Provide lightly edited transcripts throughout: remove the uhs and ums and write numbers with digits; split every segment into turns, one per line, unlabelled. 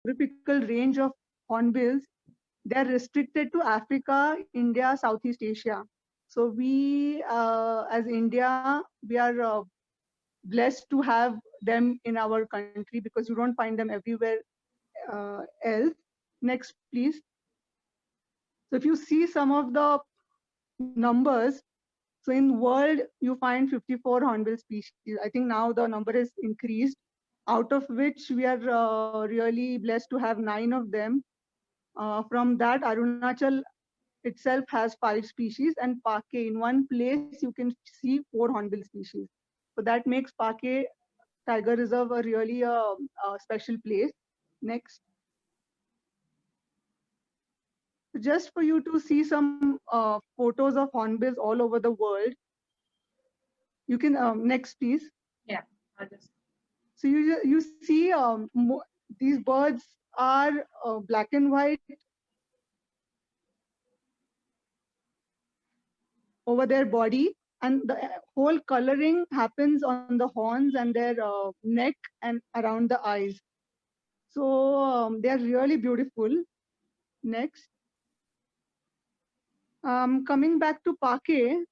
geographical range of hornbills, they are restricted to Africa, India, Southeast Asia. So we, as India, we are blessed to have them in our country because you don't find them everywhere else. Next, please. So if you see some of the numbers, so in world you find 54 hornbill species. I think now the number is increased, out of which we are really blessed to have 9 of them. From that, Arunachal itself has 5 species, and Pake, in one place you can see 4 hornbill species. So that makes Pake Tiger Reserve a really special place. Next. Just for you to see some photos of hornbills all over the world, you can, next please.
Yeah, I'll just.
So you see these birds are black and white over their body, and the whole coloring happens on the horns and their neck and around the eyes. So they are really beautiful. Next. Coming back to Pake,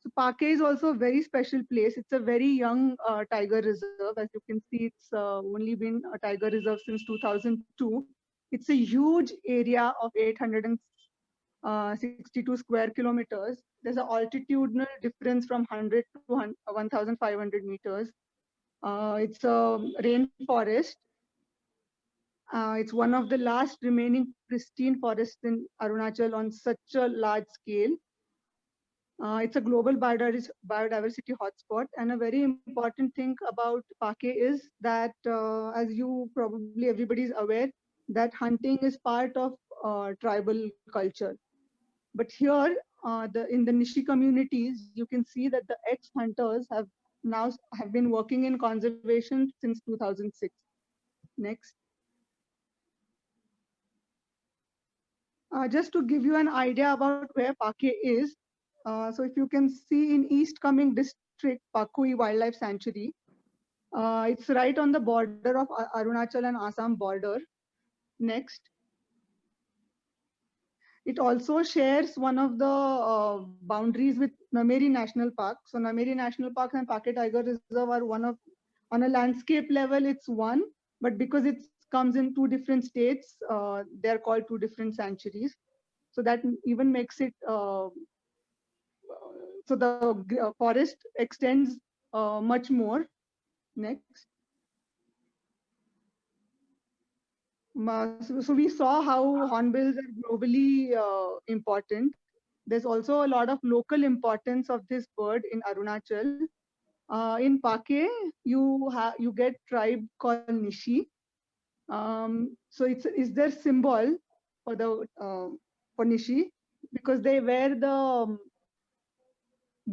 so Pake is also a very special place. It's a very young tiger reserve. As you can see, it's only been a tiger reserve since 2002. It's a huge area of 862 square kilometers. There's an altitudinal difference from 100 to 1,500 meters. It's a rainforest. It's one of the last remaining pristine forests in Arunachal on such a large scale. It's a global biodiversity hotspot, and a very important thing about Pake is that, as you probably everybody is aware, that hunting is part of tribal culture. But here, in the Nishi communities, you can see that the ex-hunters have been working in conservation since 2006. Next. Just to give you an idea about where Pake is, so if you can see in East Coming District, Pakui Wildlife Sanctuary, it's right on the border of Arunachal and Assam border. Next. It also shares one of the boundaries with Nameri National Park. So Nameri National Park and Pake Tiger Reserve are on a landscape level, it's one, but because it comes in 2 different states, they're called 2 different sanctuaries. So that even makes it, so the forest extends much more. Next. So we saw how hornbills are globally important. There's also a lot of local importance of this bird in Arunachal. In Pake, you get tribe called Nishi. So it's their symbol for the for Nishi, because they wear the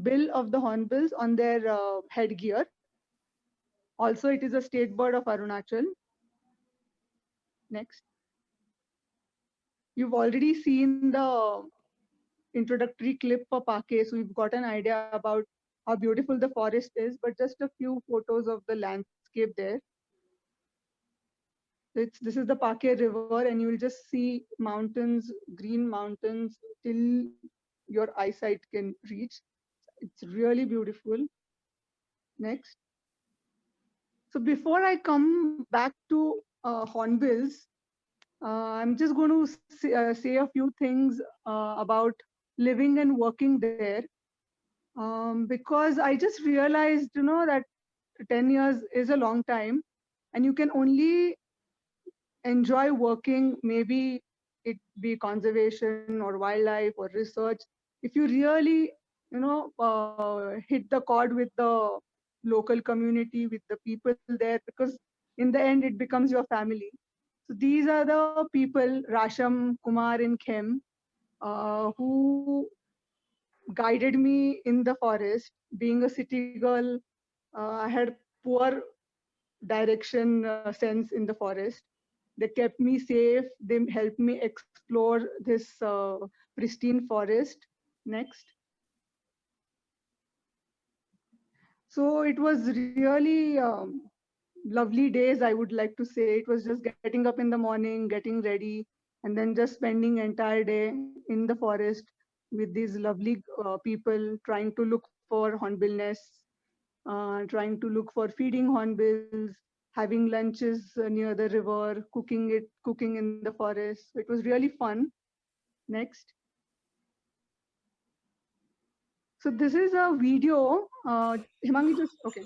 bill of the hornbills on their headgear. Also, it is a state bird of Arunachal. Next. You've already seen the introductory clip for Pake, so you've got an idea about how beautiful the forest is, but just a few photos of the landscape there. This is the Pake River, and you will just see mountains, green mountains, till your eyesight can reach. It's really beautiful. Next. So before I come back to hornbills, I'm just going to say a few things about living and working there. Because I just realized, that 10 years is a long time, and you can only enjoy working, maybe it be conservation or wildlife or research, if you really, hit the chord with the local community, with the people there, because in the end it becomes your family. So these are the people, Rasham, Kumar, and Khem, who guided me in the forest. Being a city girl, I had poor direction sense in the forest. They kept me safe. They helped me explore this pristine forest. Next. So it was really lovely days, I would like to say. It was just getting up in the morning, getting ready, and then just spending entire day in the forest with these lovely people trying to look for hornbill nests, trying to look for feeding hornbills, having lunches near the river, cooking in the forest. So it was really fun. Next. So this is a video. Himangi, just okay.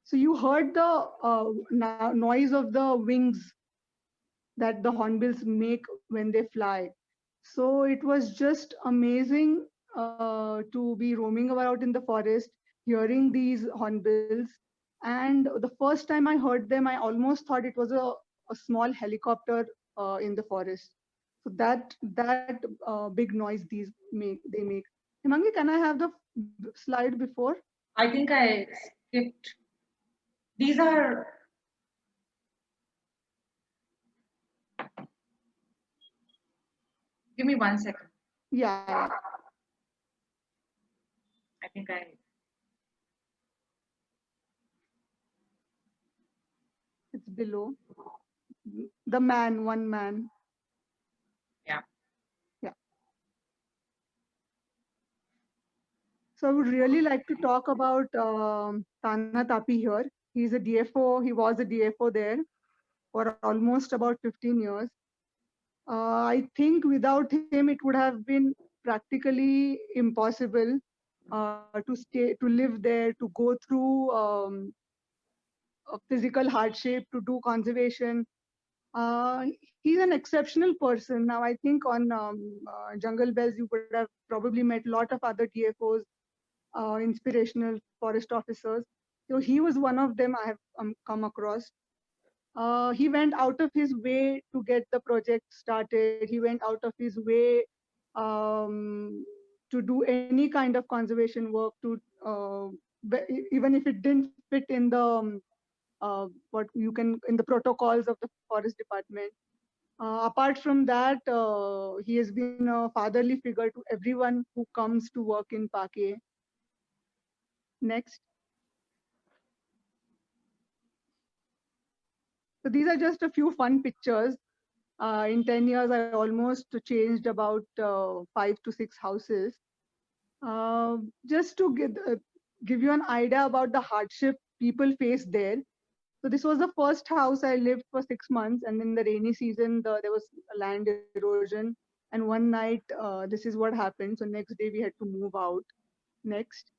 So you heard the noise of the wings that the hornbills make when they fly. So it was just amazing to be roaming about in the forest, hearing these hornbills. And the first time I heard them, I almost thought it was a small helicopter in the forest. So that big noise they make. Himangi, can I have the slide before?
I think I skipped. These are. Give me 1 second.
Yeah, yeah.
I think I.
It's below. The man, one man.
Yeah.
Yeah. So I would really like to talk about Tana Tapi here. He's a DFO. He was a DFO there for almost about 15 years. I think without him, it would have been practically impossible to live there, to go through a physical hardship, to do conservation. Uh, he's an exceptional person. Now, I think on Jungle Bells, you would have probably met a lot of other DFOs, inspirational forest officers. So he was one of them I have come across. He went out of his way to get the project started. He went out of his way to do any kind of conservation work, to even if it didn't fit in the what you can in the protocols of the forest department. Apart from that, he has been a fatherly figure to everyone who comes to work in Pake. Next. So these are just a few fun pictures. In 10 years, I almost changed about 5 to 6 houses. Just to give you an idea about the hardship people face there. So this was the first house I lived for 6 months, and in the rainy season, there was land erosion. And one night, this is what happened. So next day, we had to move out. Next.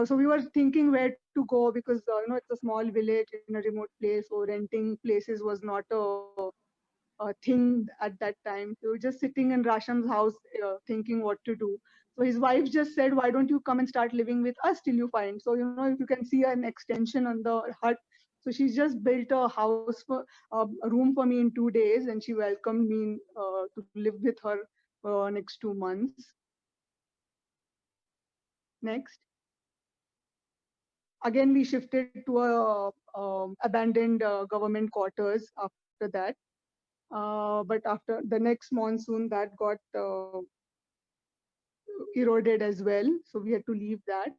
So we were thinking where to go because it's a small village in a remote place, so renting places was not a thing at that time. So we were just sitting in Rasham's house thinking what to do. So his wife just said, "Why don't you come and start living with us till you find?" So if you can see an extension on the hut. So she's just built a house a room for me in 2 days, and she welcomed me to live with her next 2 months. Next. Again, we shifted to a abandoned government quarters after that. But after the next monsoon, that got eroded as well. So we had to leave that.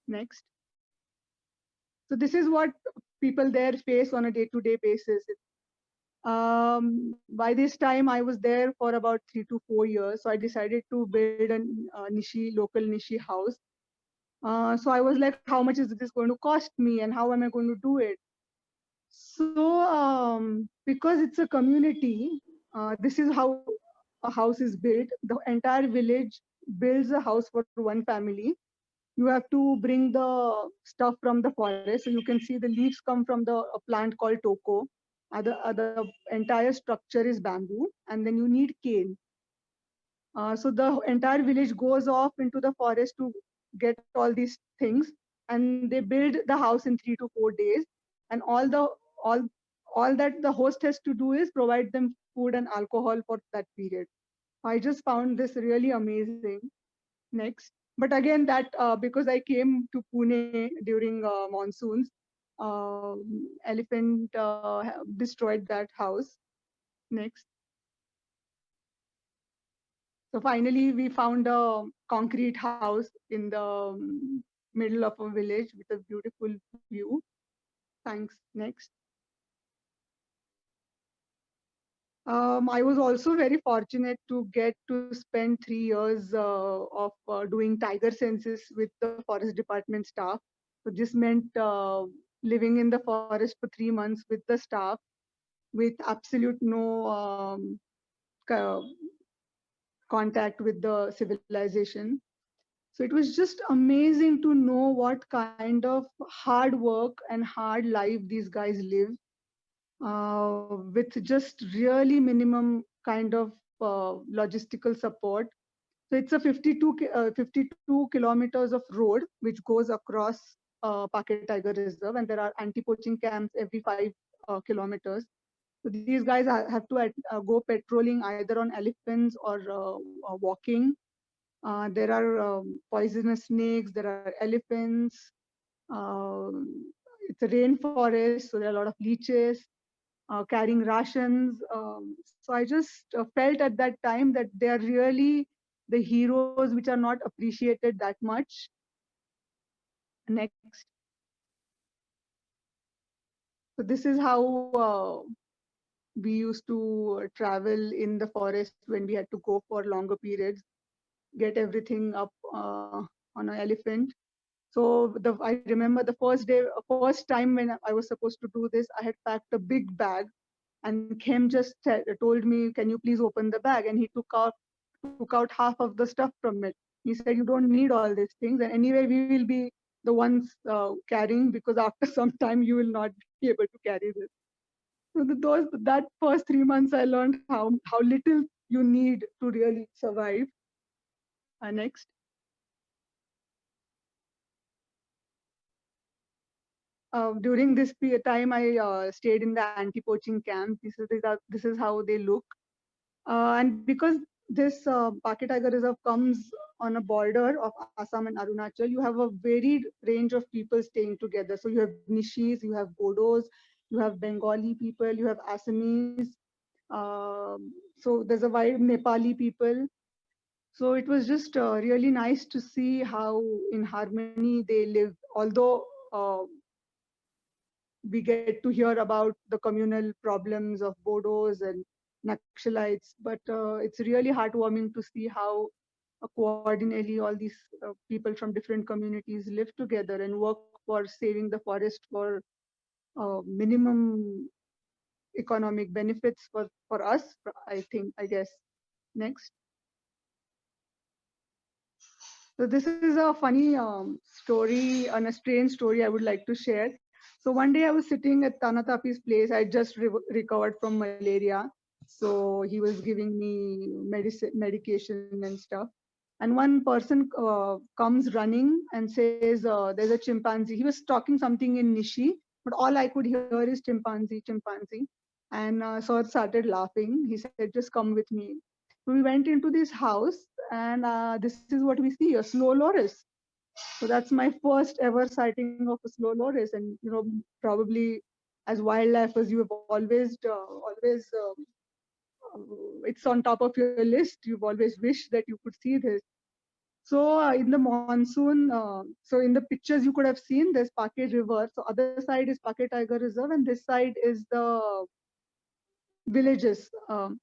Next. So this is what people there face on a day-to-day basis. By this time, I was there for about 3 to 4 years. So I decided to build a local Nishi house. So I was like, how much is this going to cost me and how am I going to do it? So because it's a community, this is how a house is built. The entire village builds a house for one family. You have to bring the stuff from the forest. So you can see the leaves come from a plant called toko. The entire structure is bamboo, and then you need cane. So the entire village goes off into the forest to get all these things, and they build the house in 3 to 4 days. And all all that the host has to do is provide them food and alcohol for that period. I just found this really amazing. Next. But again, that because I came to Pune during monsoons, elephant destroyed that house. Next. So finally, we found a concrete house in the middle of a village with a beautiful view. Thanks. Next. I was also very fortunate to get to spend 3 years of doing tiger census with the forest department staff. So this meant living in the forest for 3 months with the staff, with absolute no contact with the civilization. So it was just amazing to know what kind of hard work and hard life these guys live with just really minimum kind of logistical support. So it's a 52 kilometers of road which goes across Paket Tiger Reserve, and there are anti-poaching camps every 5 kilometers. So these guys have to go patrolling either on elephants or walking. There are poisonous snakes, there are elephants. It's a rainforest, so there are a lot of leeches. Carrying rations. So I just felt at that time that they are really the heroes which are not appreciated that much. Next. So this is how we used to travel in the forest when we had to go for longer periods, get everything up on an elephant. So I remember the first time when I was supposed to do this, I had packed a big bag, and Khem just told me, "Can you please open the bag?" And he took out half of the stuff from it. He said, "You don't need all these things, and anyway, we will be the ones carrying, because after some time you will not be able to carry this." So that first 3 months, I learned how little you need to really survive. Next. During this time, I stayed in the anti-poaching camp. This is how they look. And because this Pake Tiger Reserve comes on a border of Assam and Arunachal, you have a varied range of people staying together. So you have Nishis, you have Bodos, you have Bengali people, you have Assamese. So there's a wide Nepali people. So it was just really nice to see how in harmony they live. Although we get to hear about the communal problems of Bodos and Naxalites, but it's really heartwarming to see how coordinately all these people from different communities live together and work for saving the forest for minimum economic benefits for us, I guess. Next. So this is a funny story and a strange story I would like to share. So one day I was sitting at Tanatapi's place. I just recovered from malaria. So he was giving me medication and stuff. And one person comes running and says, there's a chimpanzee. He was talking something in Nishi, but all I could hear is chimpanzee, chimpanzee. And so I started laughing. He said, just come with me. So we went into this house, and this is what we see, a slow loris. So that's my first ever sighting of a slow loris. And probably as wildlifers, you have always it's on top of your list. You've always wished that you could see this. So in the monsoon, so in the pictures you could have seen, there's Pake River. So other side is Pake Tiger Reserve, and this side is the villages. So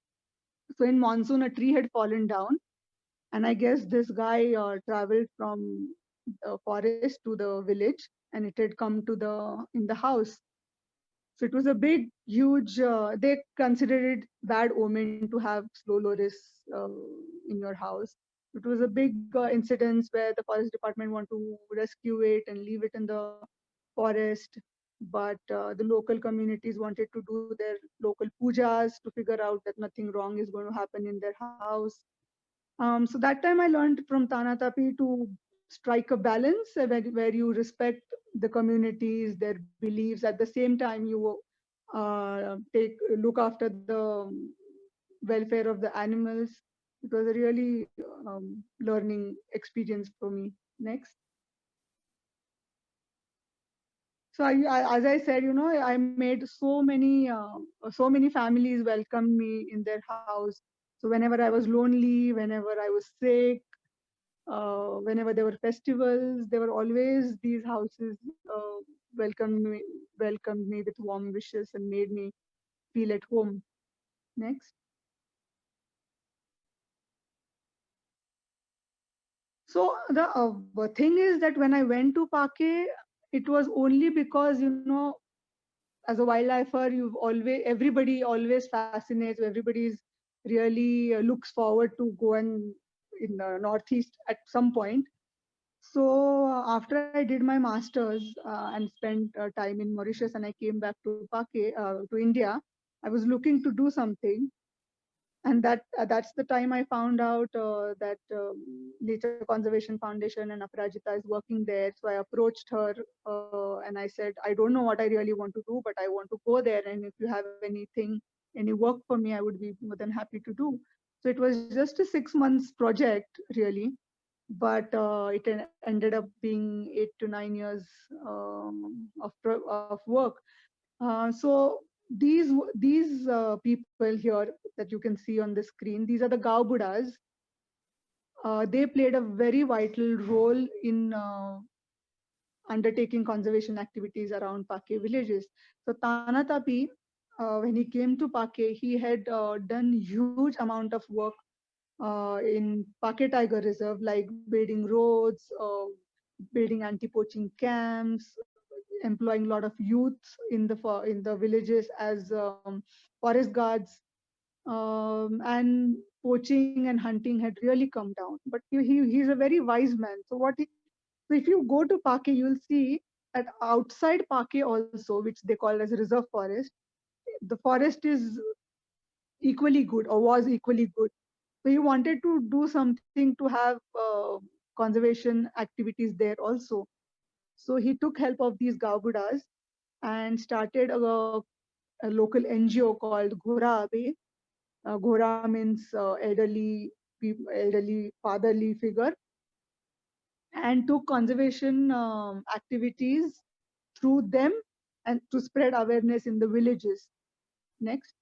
in monsoon, a tree had fallen down, and I guess this guy traveled from the forest to the village, and it had come to in the house. So it was a big, huge. They considered it bad omen to have slow loris in your house. It was a big incident where the forest department want to rescue it and leave it in the forest, but the local communities wanted to do their local pujas to figure out that nothing wrong is going to happen in their house. So that time I learned from Tanatapi to strike a balance where you respect the communities, their beliefs. At the same time, you look after the welfare of the animals. It was a really learning experience for me. Next. So as I said, I made so many families welcome me in their house. So whenever I was lonely, whenever I was sick, whenever there were festivals, there were always these houses welcomed me with warm wishes and made me feel at home. Next. So the thing is that when I went to Pake, it was only because as a wildlifer, everybody always fascinates. Everybody's really looks forward to go and in the northeast at some point. So after I did my masters and spent time in Mauritius, and I came back to to India, I was looking to do something, and that's the time I found out that Nature Conservation Foundation and Aparajita is working there. So I approached her and I said, I don't know what I really want to do, but I want to go there. And if you have any work for me, I would be more than happy to do. So it was just a 6 months project, really, but it ended up being 8 to 9 years of work. So these people here that you can see on the screen, these are the Gao Buddhas. They played a very vital role in undertaking conservation activities around Pake villages. So Tanatapi, when he came to Pake, he had done huge amount of work in Pake Tiger Reserve, like building roads, building anti-poaching camps, employing a lot of youth in the villages as forest guards, and poaching and hunting had really come down. But he's a very wise man. So if you go to Pake, you'll see that outside Pake also, which they call as a reserve forest, the forest is equally good or was equally good. So he wanted to do something to have conservation activities there also. So he took help of these Gao Buddhas and started a local NGO called Ghora Abe. Ghora means elderly fatherly figure, and took conservation activities through them and to spread awareness in the villages. Next.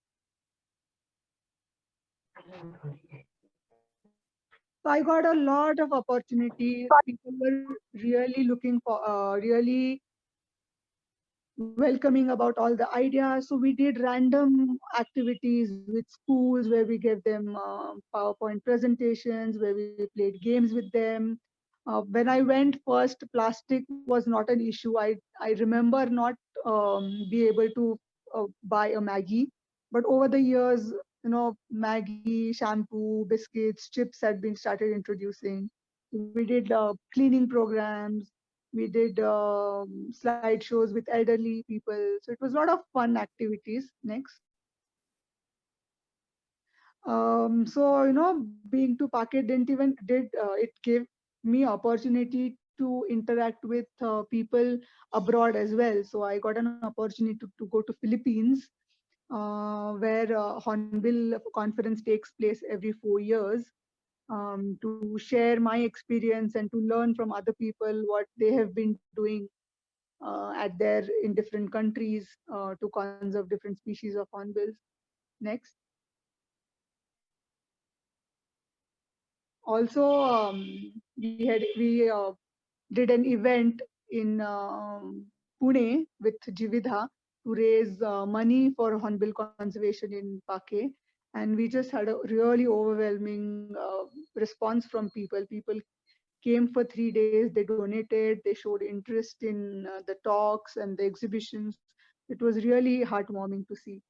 So I got a lot of opportunities. People were really looking for, really welcoming about all the ideas. So we did random activities with schools where we gave them PowerPoint presentations, where we played games with them. When I went first, plastic was not an issue. I remember not be able to buy a Maggie, but over the years, Maggie, shampoo, biscuits, chips had been started introducing. We did cleaning programs. We did slideshows with elderly people. So it was a lot of fun activities. Next. So being to Pake didn't even did it gave me opportunity to interact with people abroad as well. So I got an opportunity to go to Philippines, where Hornbill conference takes place every 4 years, to share my experience and to learn from other people what they have been doing in different countries to conserve different species of hornbills. Next. Also, we did an event in Pune with Jividha to raise money for hornbill conservation in Pake, and we just had a really overwhelming response from people. People came for 3 days. They donated. They showed interest in the talks and the exhibitions. It was really heartwarming to see.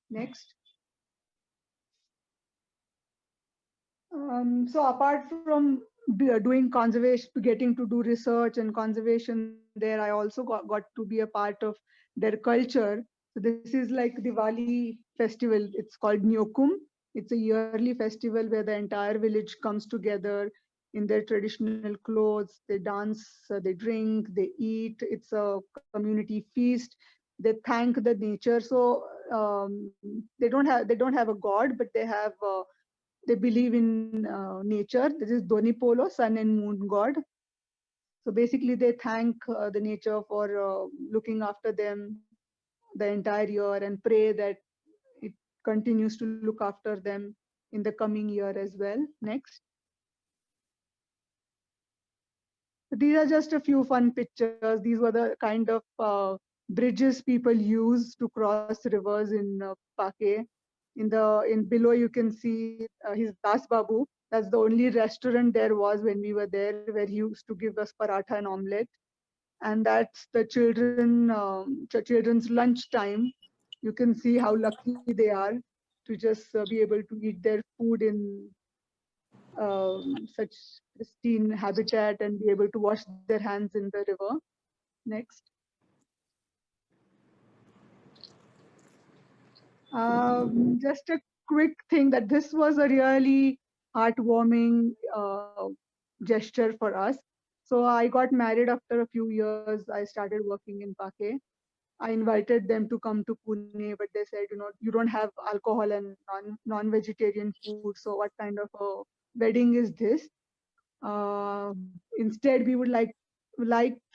Next. So apart from doing conservation, getting to do research and conservation there, I also got to be a part of their culture. So this is like Diwali festival. It's called Nyokum. It's a yearly festival where the entire village comes together in their traditional clothes. They dance, they drink, they eat. It's a community feast. They thank the nature. So they don't have a god, but they believe in nature. This is Donipolo, sun and moon god. So basically, they thank the nature for looking after them the entire year and pray that it continues to look after them in the coming year as well. Next. These are just a few fun pictures. These were the kind of bridges people use to cross rivers in Pake. In below you can see his Das Babu. That's the only restaurant there was when we were there, where he used to give us paratha and omelette. And that's the children's lunch time. You can see how lucky they are to just be able to eat their food in such pristine habitat and be able to wash their hands in the river. Next. Just a quick thing that this was a really heartwarming gesture for us. So I got married after a few years. I started working in Pake. I invited them to come to Pune, but they said, you don't have alcohol and non-vegetarian food. So what kind of a wedding is this? Instead, we would like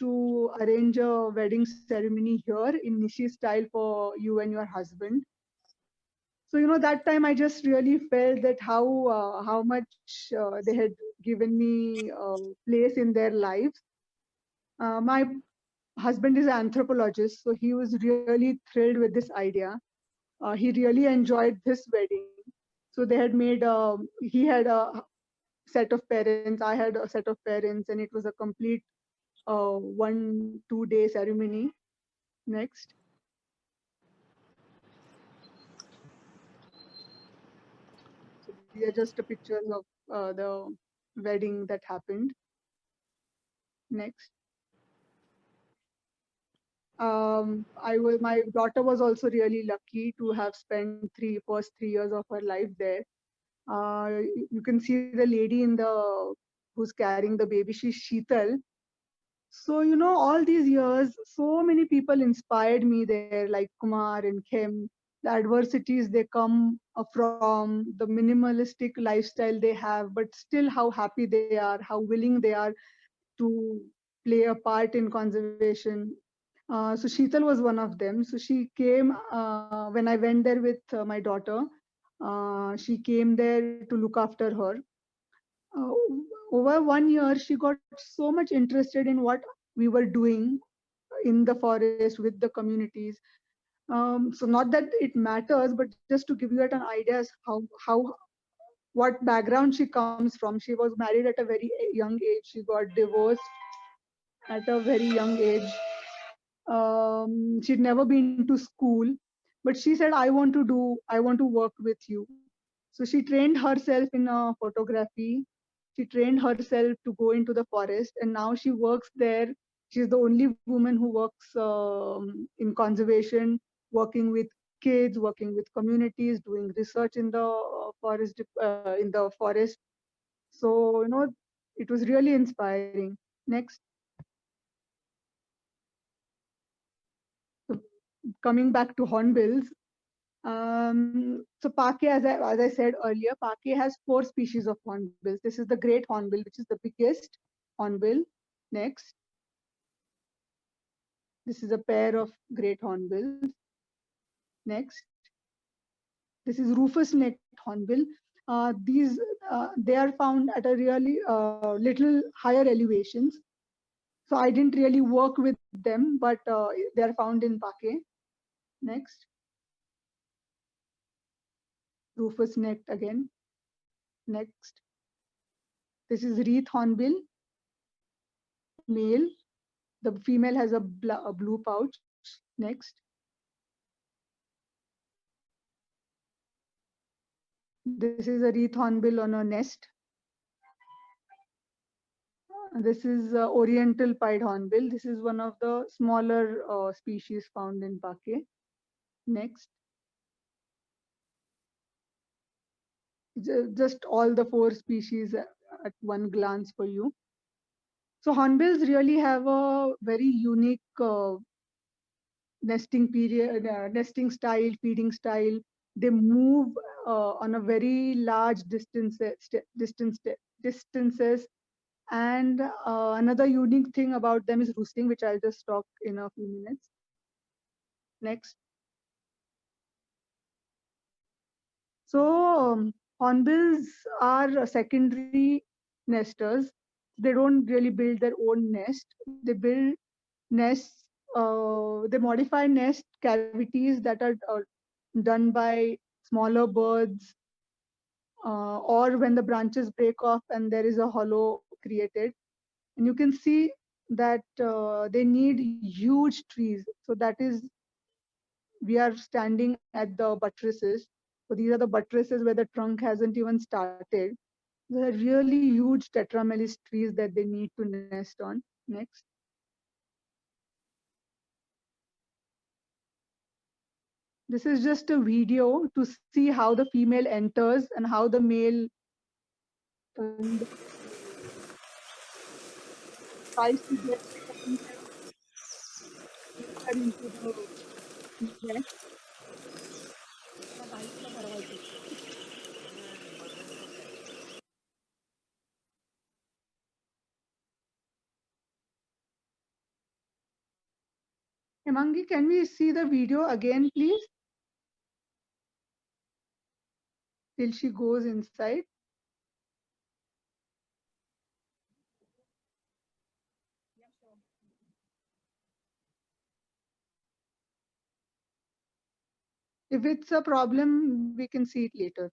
to arrange a wedding ceremony here in Nishi style for you and your husband. So that time I just really felt that how much they had given me place in their lives. My husband is an anthropologist, so he was really thrilled with this idea. He really enjoyed this wedding. So they had made he had a set of parents, I had a set of parents, and it was a complete 1-2 day ceremony. Next. So these are just the pictures of the wedding that happened. Next. My daughter was also really lucky to have spent first 3 years of her life there. You can see the lady who's carrying the baby. She's Sheetal. So, all these years, so many people inspired me there, like Kumar and Khem. The adversities they come from, the minimalistic lifestyle they have, but still how happy they are, how willing they are to play a part in conservation. So Sheetal was one of them. So she came when I went there with my daughter. She came there to look after her. Uh, Over 1 year, she got so much interested in what we were doing in the forest with the communities. So not that it matters, but just to give you an idea as how what background she comes from. She was married at a very young age. She got divorced at a very young age. She'd never been to school, but she said, I want to work with you. So she trained herself in photography. She trained herself to go into the forest, and now she works there. She's the only woman who works in conservation, working with kids, working with communities, doing research in the forest. So it was really inspiring. Next. So coming back to hornbills, so Pake, as I said earlier, Pake has 4 species of hornbills. This is the great hornbill, which is the biggest hornbill. Next. This is a pair of great hornbills. Next. This is rufous-necked hornbill. These they are found at a really little higher elevations. So I didn't really work with them, but they are found in Pake. Next. Rufous-necked again. Next. This is wreath hornbill, male. The female has a blue pouch. Next. This is a wreath hornbill on a nest. This is oriental pied hornbill. This is one of the smaller species found in Pake. Next. Just all the 4 species at one glance for you. So hornbills really have a very unique nesting period, nesting style, feeding style. They move on a very large distances, And another unique thing about them is roosting, which I'll just talk in a few minutes. Next. So hornbills are secondary nesters. They don't really build their own nest. They build nests. They modify nest cavities that are done by smaller birds, or when the branches break off and there is a hollow created. And you can see that they need huge trees. So that is, we are standing at the buttresses. So these are the buttresses where the trunk hasn't even started. There are really huge tetramelis trees that they need to nest on. Next. This is just a video to see how the female enters and how the male tries to get her into the nest. Hemangi, can we see the video again, please? Till she goes inside. If it's a problem, we can see it later.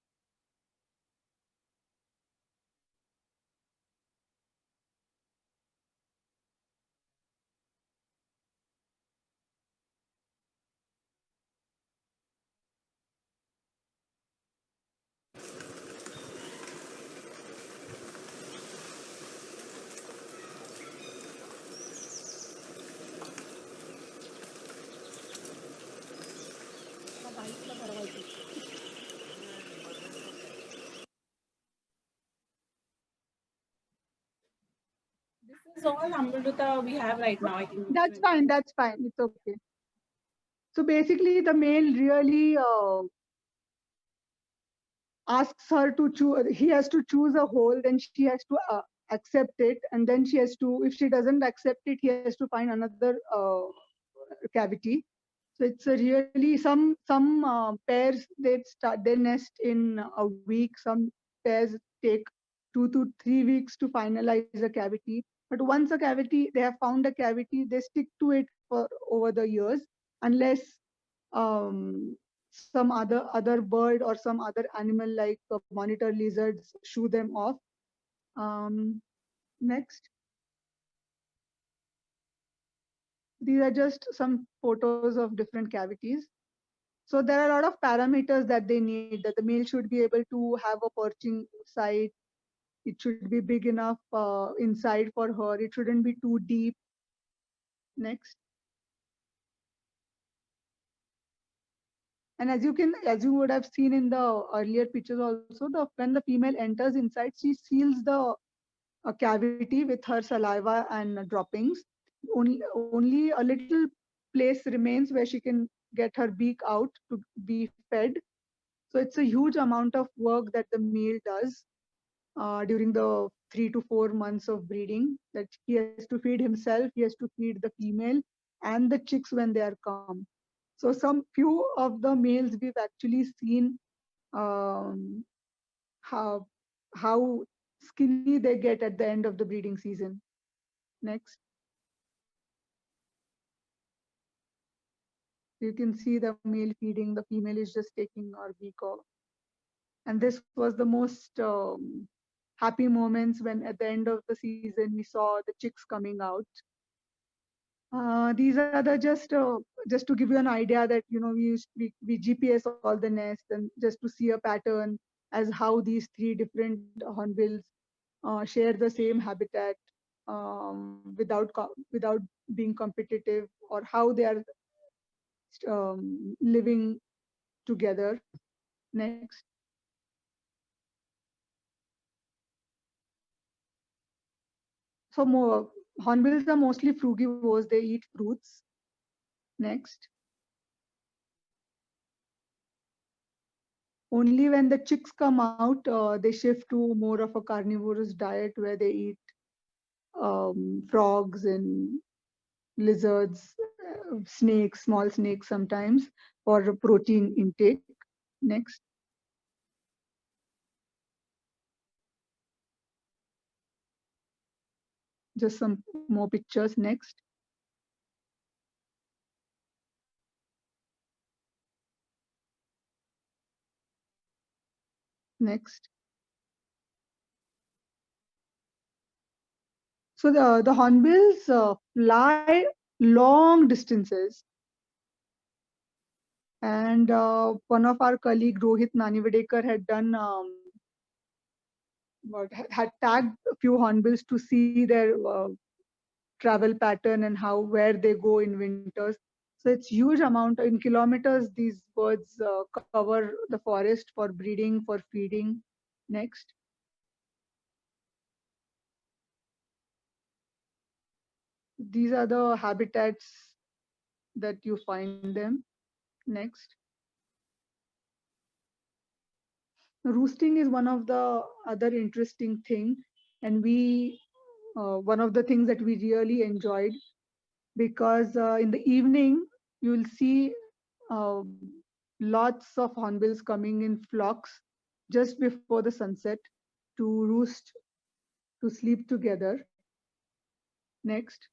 This is all Amrita we have right now. I think
That's fine. That's fine. It's okay. So basically, the male really asks her to choose. He has to choose a hole, then she has to accept it, and then she has to. If she doesn't accept it, he has to find another cavity. So it's a really some pairs they nest in a week. Some pairs take 2 to 3 weeks to finalize a cavity. But once a cavity, they have found a cavity, they stick to it for over the years, unless some other bird or some other animal like monitor lizards shoo them off. Next. These are just some photos of different cavities. So there are a lot of parameters that they need, that the male should be able to have a perching site. It should be big enough inside for her. It shouldn't be too deep. Next. And as you would have seen in the earlier pictures also, when the female enters inside, she seals the cavity with her saliva and droppings. Only a little place remains where she can get her beak out to be fed. So it's a huge amount of work that the male does during the 3 to 4 months of breeding. That he has to feed himself, he has to feed the female and the chicks when they are come. So some few of the males we've actually seen um, how how skinny they get at the end of the breeding season. Next. You can see the male feeding, the female is just taking her beak off. And this was the most happy moments when at the end of the season we saw the chicks coming out. These are the just to give you an idea that we GPS all the nests and just to see a pattern as how these three different hornbills share the same habitat without being competitive, or how they are living together. Next. So more hornbills are mostly frugivores. They eat fruits. Next. Only when the chicks come out, they shift to more of a carnivorous diet where they eat frogs and lizards, snakes, small snakes sometimes for protein intake. Next. Just some more pictures. Next. Next. So the hornbills fly long distances. And one of our colleague, Rohit Nanivedekar, had done had tagged a few hornbills to see their travel pattern and how where they go in winters. So it's huge amount in kilometers. These birds cover the forest for breeding, for feeding. Next. These are the habitats that you find them. Next. Roosting is one of the other interesting thing, and we one of the things that we really enjoyed, because in the evening you'll see uh, lots of hornbills coming in flocks just before the sunset to roost, to sleep together. Next.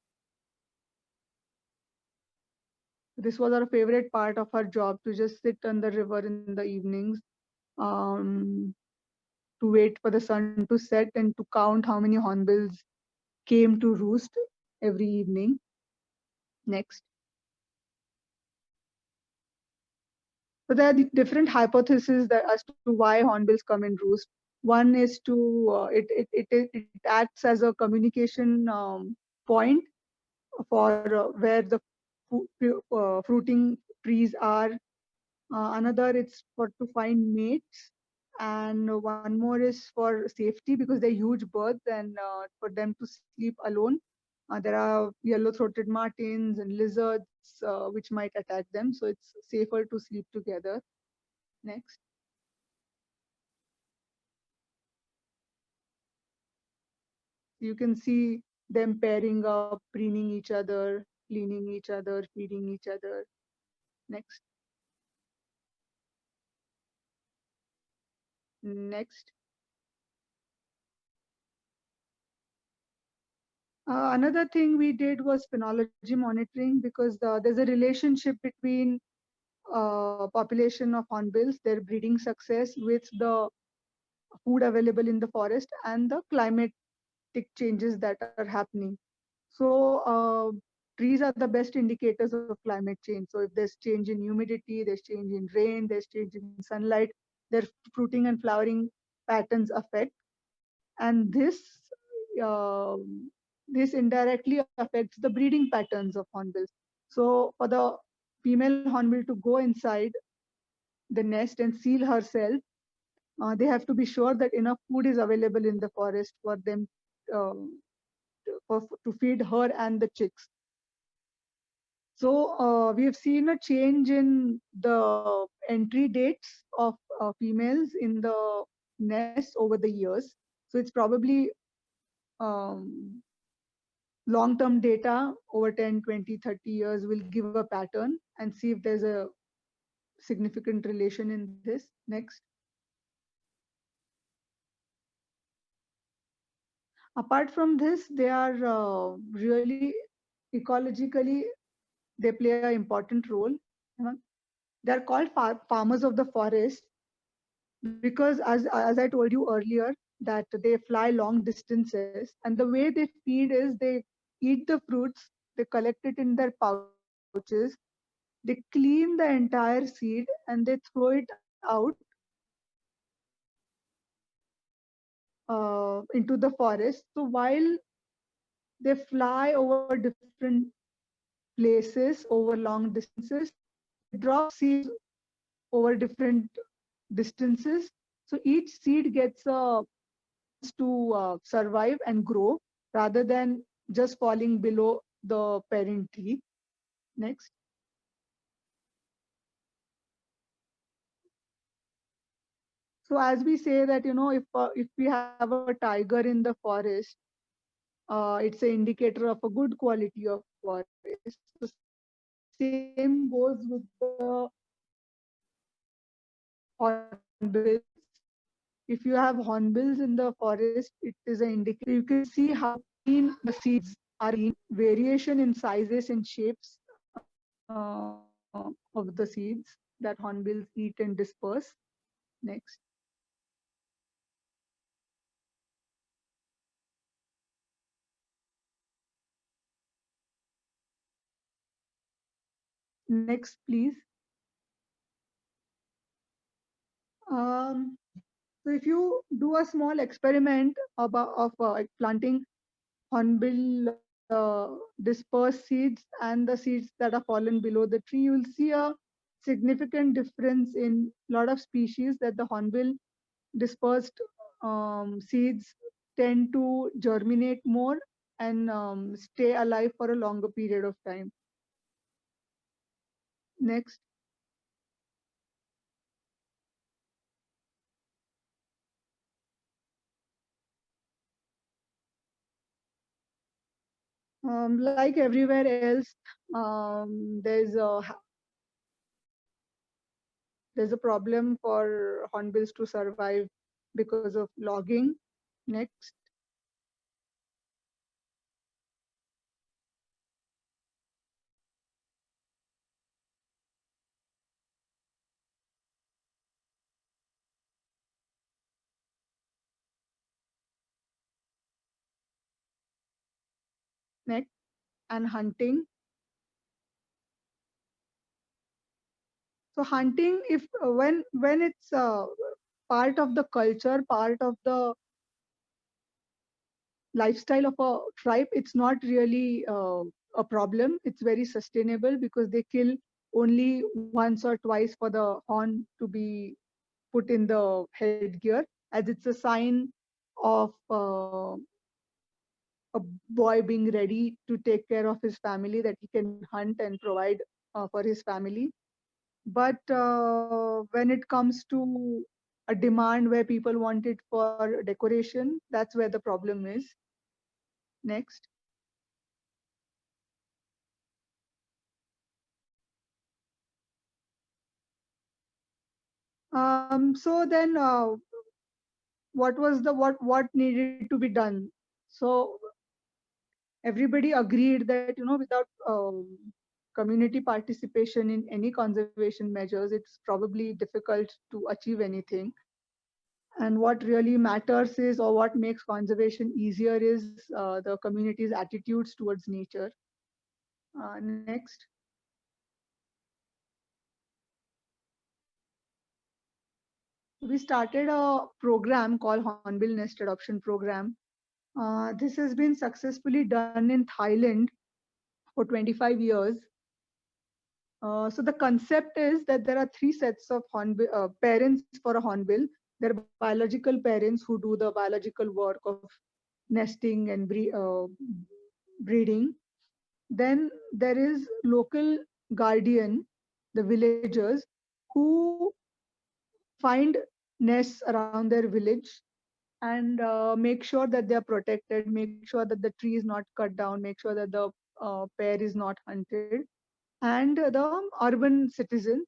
This was our favorite part of our job, to just sit on the river in the evenings, um, to wait for the sun to set and to count how many hornbills came to roost every evening. Next. So there are different hypotheses that as to why hornbills come in roost. One is to it acts as a communication point for where the fruiting trees are. Another, it's for to find mates, and one more is for safety because they're huge birds, and for them to sleep alone. There are yellow-throated martins and lizards which might attack them, so it's safer to sleep together. Next. You can see them pairing up, preening each other, cleaning each other, feeding each other. Next. Next. Another thing we did was phenology monitoring, because there's a relationship between population of hornbills, their breeding success with the food available in the forest and the climatic changes that are happening. So trees are the best indicators of climate change. So if there's change in humidity, there's change in rain, there's change in sunlight, their fruiting and flowering patterns affect. And uh, this indirectly affects the breeding patterns of hornbills. So for the female hornbill to go inside the nest and seal herself, they have to be sure that enough food is available in the forest for them, uh, to feed her and the chicks. So we have seen a change in the entry dates of females in the nest over the years. So it's probably um, long-term data over 10, 20, 30 years will give a pattern and see if there's a significant relation in this. Next. Apart from this, they are really ecologically, they play an important role. They're called farmers of the forest because, as I told you earlier, that they fly long distances, and the way they feed is they eat the fruits, they collect it in their pouches, they clean the entire seed, and they throw it out into the forest. So while they fly over different places over long distances, they drop seeds over different distances. So each seed gets a chance to survive and grow rather than just falling below the parent tree. Next. So as we say that, if we have a tiger in the forest, it's an indicator of a good quality of forest. So same goes with the hornbills. If you have hornbills in the forest, it is an indicator. You can see how green the seeds are green, variation in sizes and shapes of the seeds that hornbills eat and disperse. Next. Next, please. Um, so if you do a small experiment of planting hornbill dispersed seeds and the seeds that are fallen below the tree, you will see a significant difference in a lot of species that the hornbill dispersed seeds tend to germinate more and stay alive for a longer period of time. Next. Like everywhere else, there's a problem for hornbills to survive because of logging. Next. Next. And hunting. So hunting, if when it's part of the culture, part of the lifestyle of a tribe, it's not really a problem. It's very sustainable because they kill only once or twice for the horn to be put in the headgear, as it's a sign of a boy being ready to take care of his family, that he can hunt and provide for his family. But when it comes to a demand where people want it for decoration, that's where the problem is. Next. So then, what needed to be done? So everybody agreed that, without community participation in any conservation measures, it's probably difficult to achieve anything. And what really matters is, or what makes conservation easier is the community's attitudes towards nature. Next. We started a program called Hornbill Nest Adoption Program. This has been successfully done in Thailand for 25 years. So the concept is that there are three sets of parents for a hornbill. There are biological parents who do the biological work of nesting and breeding. Then there is local guardian, the villagers, who find nests around their village and make sure that they are protected, make sure that the tree is not cut down, make sure that the pair is not hunted, and the urban citizens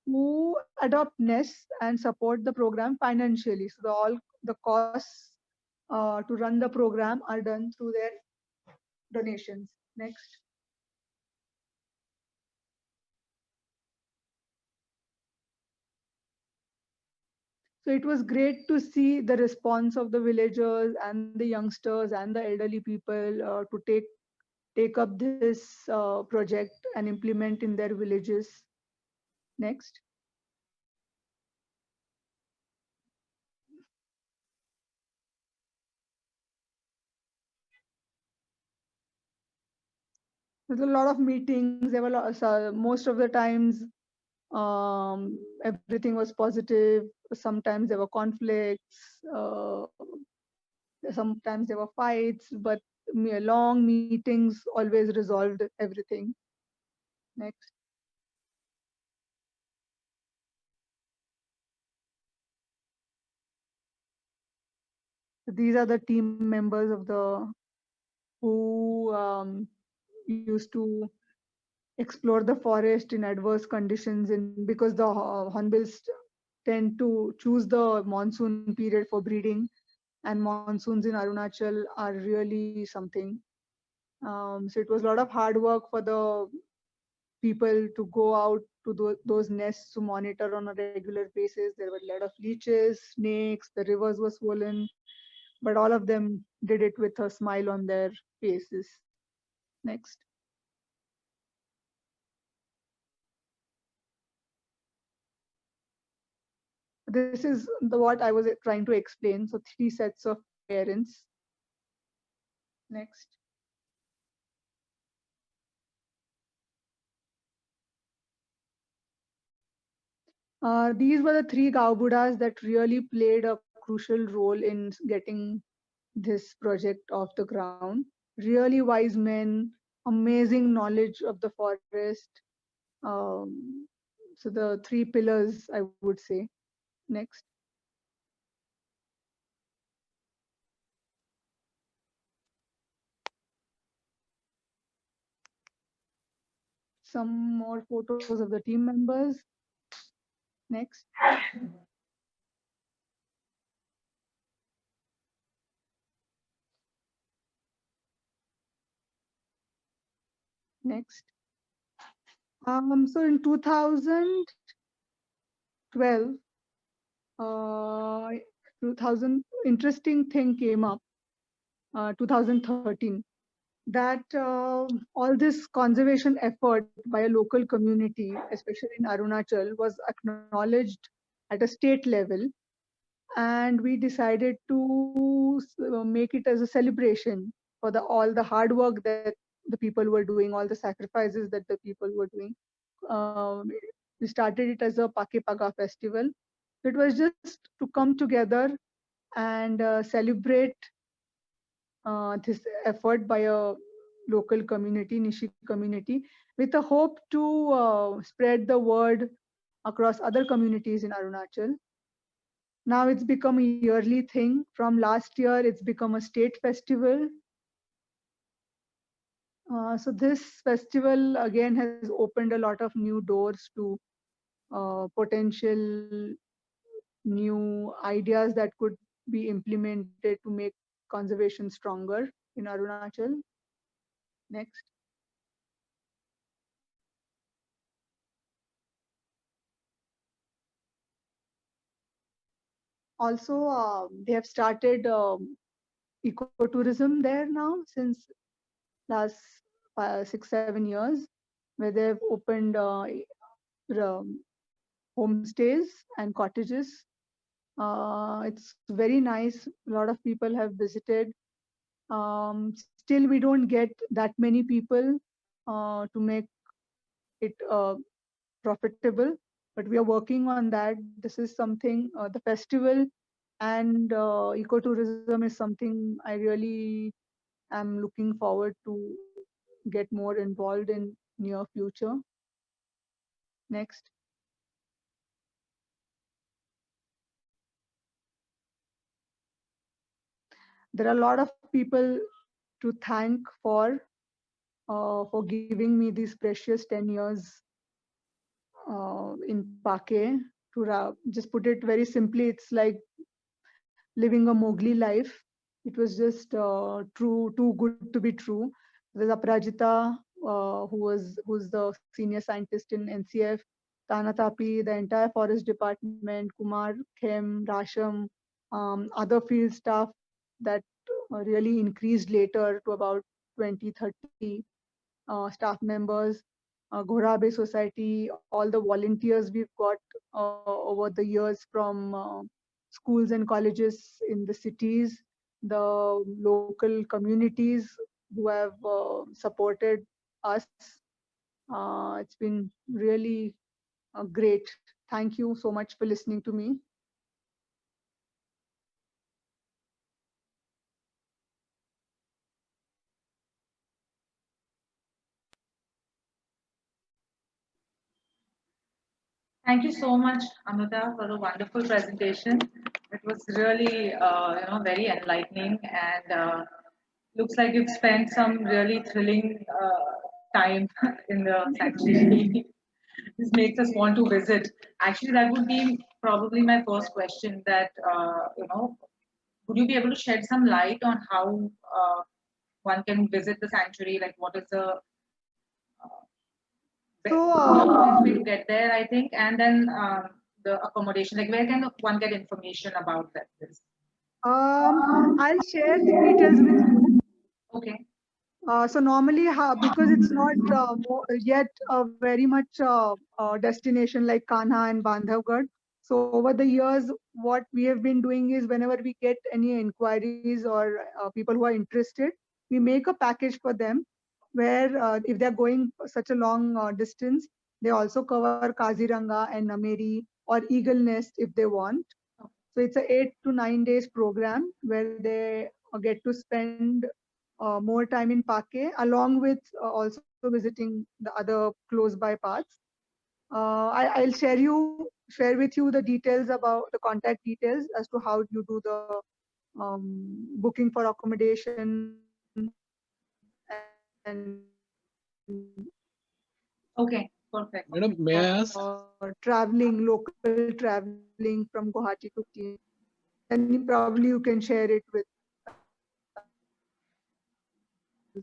who adopt nests and support the program financially. So all the costs to run the program are done through their donations. Next. So it was great to see the response of the villagers and the youngsters and the elderly people to take up this project and implement in their villages. Next. There's a lot of meetings. There were so most of the times everything was positive. Sometimes there were conflicts. Sometimes there were fights, but long meetings always resolved everything. Next. So these are the team members of the who used to explore the forest in adverse conditions, and because the hornbills tend to choose the monsoon period for breeding, and monsoons in Arunachal are really something. So it was a lot of hard work for the people to go out to those nests to monitor on a regular basis. There were a lot of leeches, snakes, the rivers were swollen, but all of them did it with a smile on their faces. Next. This is what I was trying to explain. So 3 sets of parents. Next. These were the 3 Gaubudas that really played a crucial role in getting this project off the ground. Really wise men, amazing knowledge of the forest. So the 3 pillars, I would say. Next. Some more photos of the team members. Next. Next. So in 2012, 2000 interesting thing came up. 2013, that all this conservation effort by a local community, especially in Arunachal, was acknowledged at a state level, and we decided to make it as a celebration for all the hard work that the people were doing, all the sacrifices that the people were doing. Um, we started it as a Pake Paga festival. It was just to come together and celebrate this effort by a local community, Nishi community, with a hope to spread the word across other communities in Arunachal. Now it's become a yearly thing. From last year, it's become a state festival. So this festival again has opened a lot of new doors to potential new ideas that could be implemented to make conservation stronger in Arunachal. Next. Also, they have started ecotourism there now since last 6-7 years, where they've opened homestays and cottages. It's very nice. A lot of people have visited. Still, we don't get that many people to make it profitable, but we are working on that. This is something, the festival and ecotourism is something I really am looking forward to get more involved in near future. Next. There are a lot of people to thank for giving me these precious 10 years in Pake. To just put it very simply, it's like living a Mowgli life. It was just too good to be true. There's Aparajita, who's the senior scientist in NCF, Tana Tapi, the entire forest department, Kumar, Khem, Rasham, other field staff that really increased later to about 20-30 staff members, Ghorabe Society, all the volunteers we've got over the years from schools and colleges in the cities, the local communities who have supported us. It's been really great. Thank you so much for listening to me.
Thank you so much, Amrita, for the wonderful presentation. It was really, very enlightening, and Looks like you've spent some really thrilling time in the sanctuary. This makes us want to visit. Actually, that would be probably my first question. That would you be able to shed some light on how one can visit the sanctuary? Like, what is the
So,
best way to get there? I think, and then the accommodation. Like, where can one get information about that? This?
I'll share the details with you.
Okay.
So normally, because it's not yet very much destination like Kanha and Bandhavgarh. So over the years, what we have been doing is whenever we get any inquiries or people who are interested, we make a package for them where if they're going such a long distance, they also cover Kaziranga and Nameri or Eagle Nest if they want. So it's a 8 to 9 days program where they get to spend more time in Pake, along with also visiting the other close by parts. I'll share with you the details about the contact details as to how you do the booking for accommodation and
Okay. Perfect.
Madam, may I ask?
traveling, local traveling from Guwahati to Teen. Then probably you can share it with.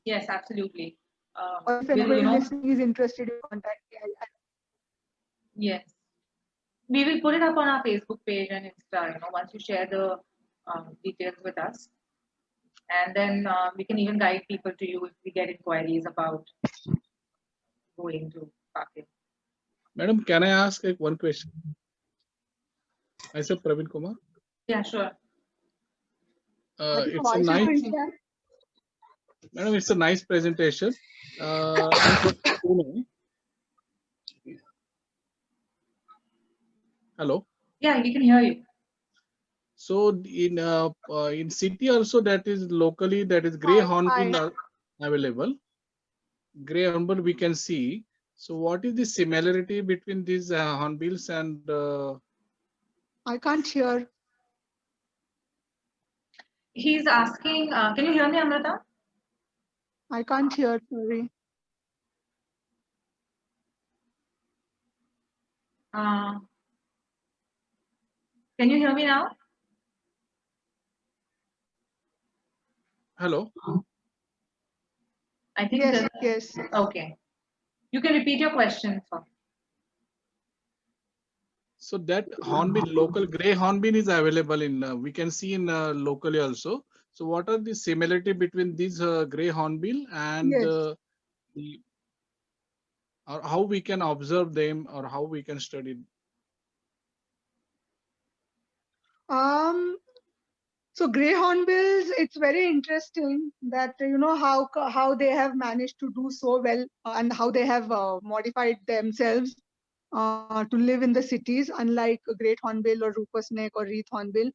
Yes, absolutely.
Or if
We'll,
anybody listening is interested in contact me,
yes. We will put it up on our Facebook page and Insta, once you share the details with us. And then we can even guide people to you if we get inquiries about going to Pake.
Madam, can I ask one question? Myself, Praveen Kumar.
Yeah, sure.
It's a nice, madam, it's a nice presentation. I'm from Pune. Hello.
Yeah, we can hear you.
So in city also that is locally that is grey hornbill are available. Grey hornbill we can see. So what is the similarity between these hornbills and?
I can't hear.
He's asking, can you hear me, Amrita?
I can't hear. Sorry.
Can you hear me now?
Hello.
I think
Yes. Yes.
Okay. You can repeat your question, sir.
So that hornbill, local grey hornbill is available in, we can see in locally also. So what are the similarity between these grey hornbill and
Yes.
or how we can observe them or how we can study?
So grey hornbills, it's very interesting that how they have managed to do so well and how they have modified themselves to live in the cities, unlike a great hornbill or rufous neck or wreath hornbill,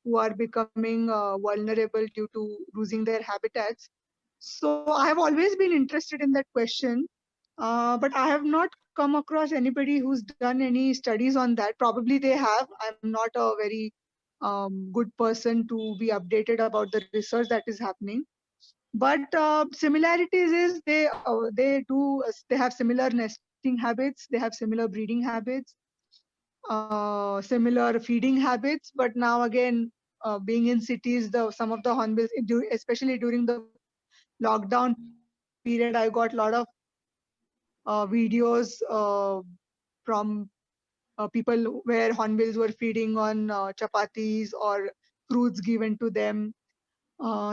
who are becoming vulnerable due to losing their habitats. So I have always been interested in that question, but I have not come across anybody who's done any studies on that. Probably they have. I'm not a very good person to be updated about the research that is happening. But similarities is they have similar nesting habits, they have similar breeding habits, similar feeding habits. But now again, being in cities, some of the hornbills, especially during the lockdown period, I got a lot of videos from people where hornbills were feeding on chapatis or fruits given to them.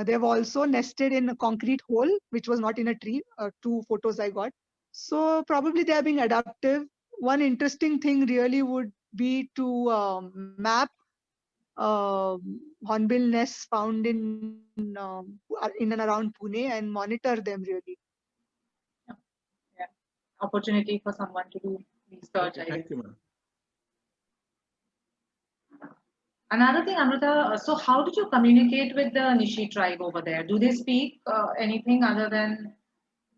They've also nested in a concrete hole, which was not in a tree. 2 photos I got. So probably they are being adaptive. One interesting thing really would be to map hornbill nests found in and around Pune and monitor them really.
Yeah. Opportunity for someone to do research.
Okay, thank you, madam.
Another thing, Amrita, so how did you communicate with the Nishi tribe over there? Do they speak anything other than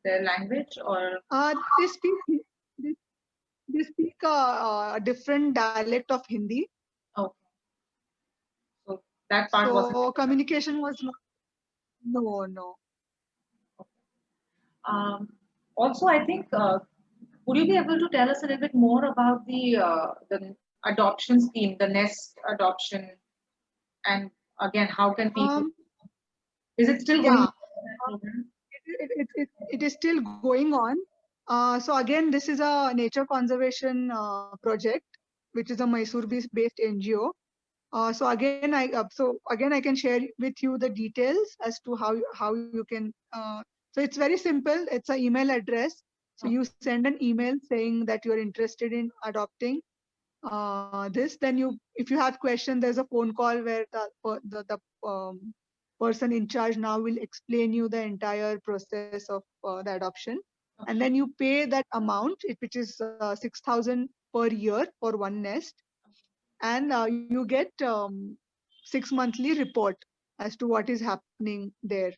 their language, or?
They speak a different dialect of Hindi.
Okay. So that part wasn't.
So communication was not. No.
Also, I think, would you be able to tell us a little bit more about the adoption scheme, the nest adoption, and again, how can people? Is it still going?
It is still going on. So again, this is a nature conservation project, which is a Mysore-based NGO. So again, I can share with you the details as to how you can. So it's very simple. It's an email address. So you send an email saying that you're interested in adopting this. Then if you have questions, there's a phone call where the person in charge now will explain you the entire process of the adoption. And then you pay that amount, which is 6,000 per year for one nest. And you get 6 monthly report as to what is happening there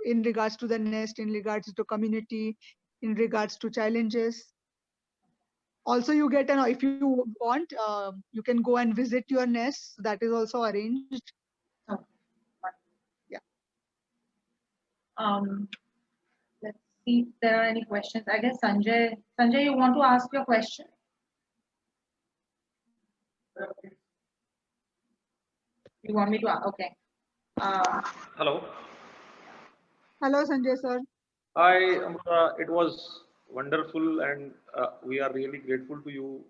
in regards to the nest, in regards to community, in regards to challenges. Also, you get if you want, you can go and visit your nest. That is also arranged. Yeah.
Let's see if there are any questions. I guess Sanjay, you want to ask your question? You want me to? Okay.
Hello.
Hello, Sanjay sir.
Hi, Amruta. It was wonderful, and we are really grateful to you.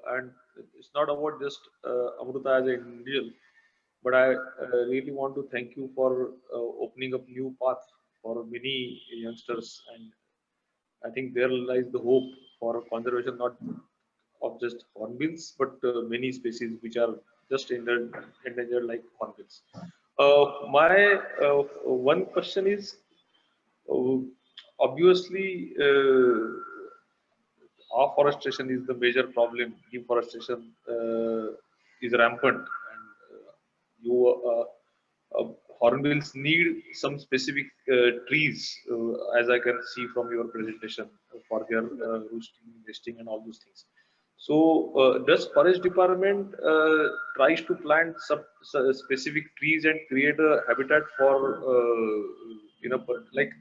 And it's not about just Amruta as an individual, but I really want to thank you for opening up new path for many youngsters. And I think there lies the hope for conservation, not of just hornbills, but many species which are just endangered like hornbills. My one question is, obviously, afforestation is the major problem. Deforestation is rampant, and hornbills need some specific trees, as I can see from your presentation, for their roosting, nesting, and all those things. So, does Forest Department tries to plant some specific trees and create a habitat for like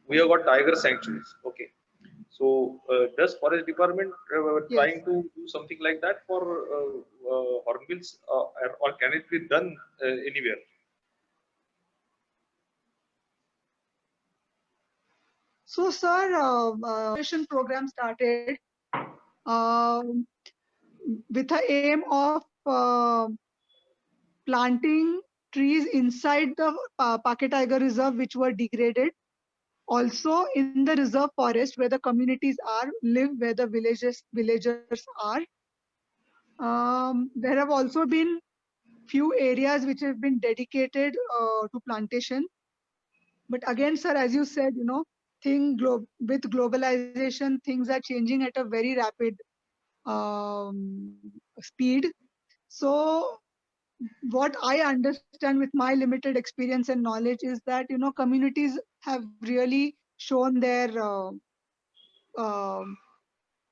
we have got tiger sanctuaries? Okay, so does Forest Department trying to do something like that for hornbills, or can it be done anywhere?
So, sir, program started with the aim of planting trees inside the Pake Tiger Reserve, which were degraded. Also in the reserve forest where the communities live, where the villagers are. There have also been few areas which have been dedicated to plantation. But again, sir, as you said, with globalization, things are changing at a very rapid speed. So what I understand with my limited experience and knowledge is that, communities have really shown their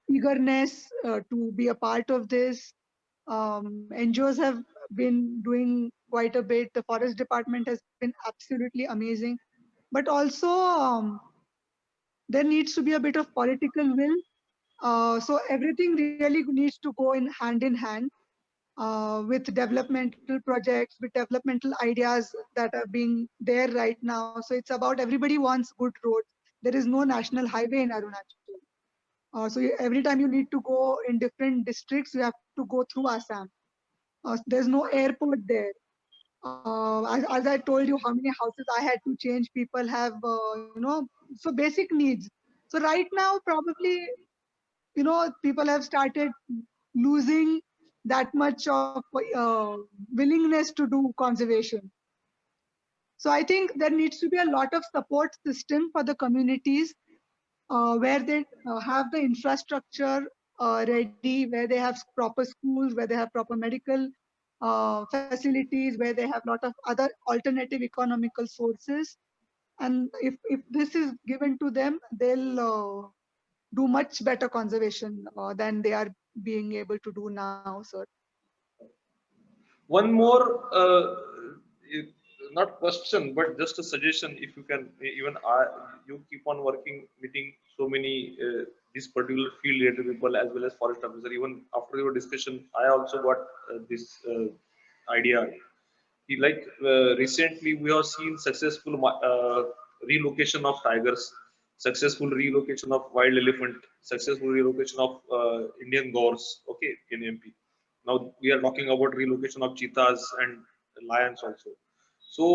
eagerness to be a part of this. NGOs have been doing quite a bit. The Forest Department has been absolutely amazing. But also, there needs to be a bit of political will. So everything really needs to go in hand with developmental projects, with developmental ideas that are being there right now. So it's about everybody wants good roads. There is no national highway in Arunachal. So every time you need to go in different districts, you have to go through Assam. There's no airport there. As I told you, how many houses I had to change. People have, so basic needs. So right now, probably, people have started losing that much of willingness to do conservation. So I think there needs to be a lot of support system for the communities where they have the infrastructure ready, where they have proper schools, where they have proper medical facilities, where they have a lot of other alternative economical sources. And if this is given to them, they'll do much better conservation than they are being able to do now, sir.
One more not question, but just a suggestion. If you can, even you keep on working, meeting so many this particular field related people as well as forest officer. Even after your discussion, I also got this idea. Recently, we have seen successful relocation of tigers, successful relocation of wild elephant, successful relocation of Indian gores. Okay, in MP. Now we are talking about relocation of cheetahs and lions also. So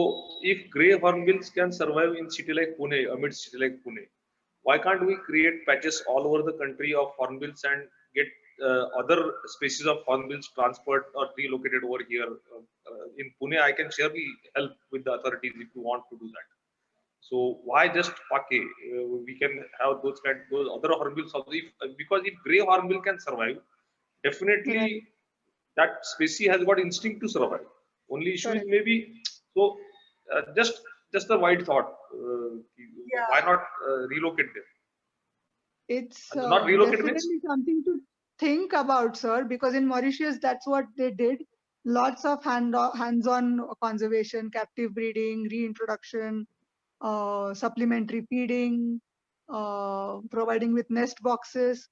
if grey hornbills can survive in city like Pune, amidst city like Pune, why can't we create patches all over the country of hornbills and get other species of hornbills transferred or relocated over here? In Pune, I can surely help with the authorities if you want to do that. So why just Pake? We can have those other hornbills also. Because if grey hornbill can survive, definitely
Right.
that species has got instinct to survive. Only issue is
Correct.
maybe so. Just a wide thought. Why not relocate them?
It's
Not relocate means
definitely something to think about, sir, because in Mauritius, that's what they did. Lots of hands-on conservation, captive breeding, reintroduction, supplementary feeding, providing with nest boxes.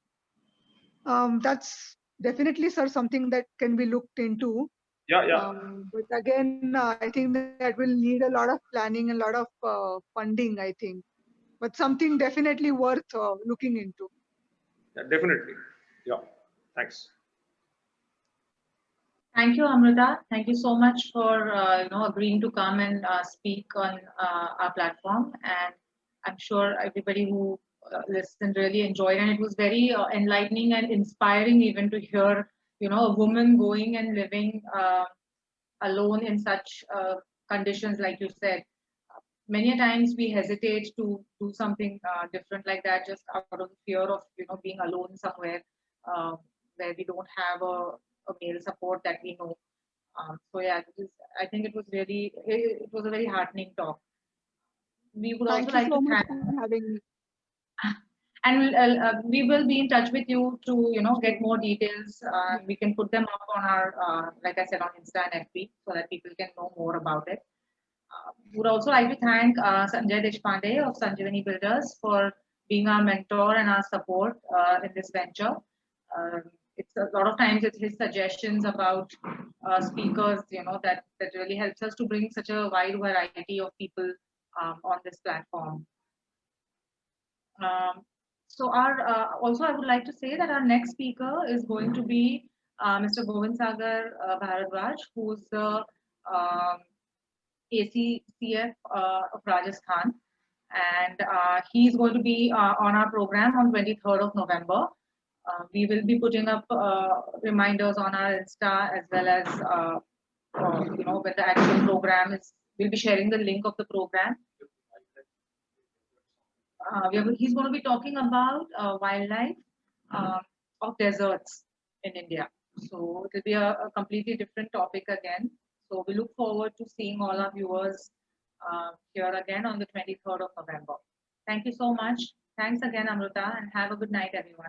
That's definitely, sir, something that can be looked into.
yeah.
But again, I think that will need a lot of planning and a lot of funding, I think. But something definitely worth looking into.
Yeah, definitely. Yeah. Thanks.
Thank you, Amrita. Thank you so much for agreeing to come and speak on our platform. And I'm sure everybody who listened really enjoyed, and it was very enlightening and inspiring even to hear a woman going and living alone in such conditions, like you said. Many a times we hesitate to do something different like that, just out of fear of being alone somewhere uh, where we don't have a male support that we know. So yeah, I think it was really it was a very heartening talk. We would also
Thank you
like to
so much
thank,
for having me.
and we will be in touch with you to get more details. We can put them up on our like I said, on Insta and FB, so that people can know more about it. Would also like to thank Sanjay Deshpande of Sanjeevani Builders for being our mentor and our support in this venture. It's a lot of times it's his suggestions about speakers, that really helps us to bring such a wide variety of people on this platform. So our also I would like to say that our next speaker is going to be Mr. Govind Sagar Bharadwaj, who's the ACCF of Rajasthan, and he's going to be on our program on 23rd of November. We will be putting up reminders on our Insta, as well as when the actual program is. We'll be sharing the link of the program. He's going to be talking about wildlife of deserts in India. So it will be a completely different topic again. So we look forward to seeing all our viewers here again on the 23rd of November. Thank you so much. Thanks again, Amrita, and have a good night, everyone.